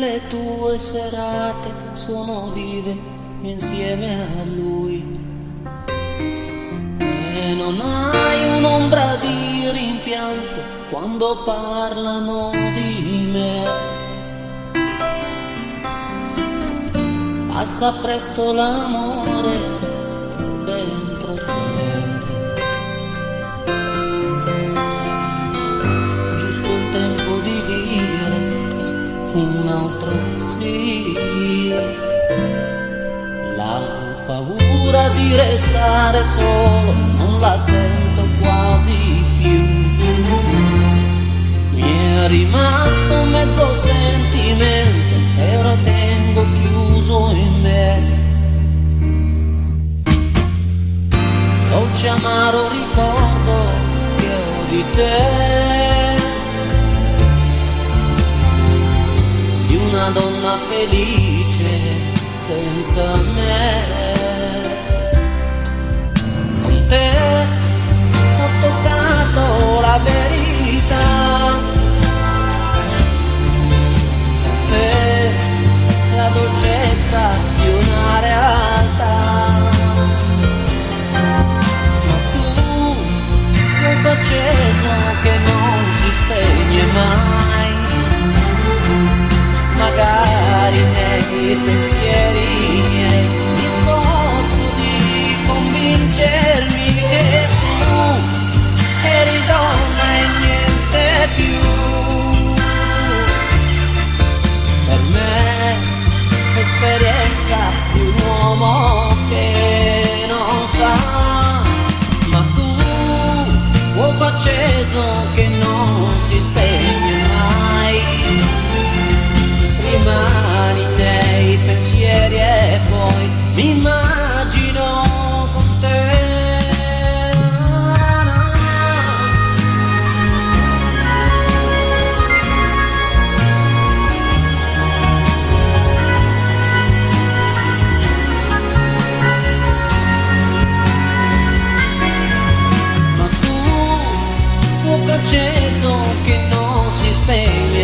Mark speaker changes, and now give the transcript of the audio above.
Speaker 1: le tue serate sono vive insieme a lui. E non hai un'ombra di rimpianto quando parlano di me. Passa presto l'amore dentro te. Giusto il tempo di dire un altro sì. La paura di restare solo non la sento quasi più. Mi è rimasto un mezzo sentimento che ora tengo chiuso in me. Dolce amaro ricordo che ho di te, di una donna felice senza me. Con te ho toccato la verità, con te la dolcezza di una realtà. Ma tu, fuoco acceso che non si spegne mai, magari nei pensieri miei mi sforzo di convincermi che tu eri donna e niente più. Per me l'esperienza di un uomo che non sa, ma tu, fuoco acceso che non si spegne mai, rimani nei pensieri e poi mi immagino con te. Ma tu, fuoco acceso che non si spegne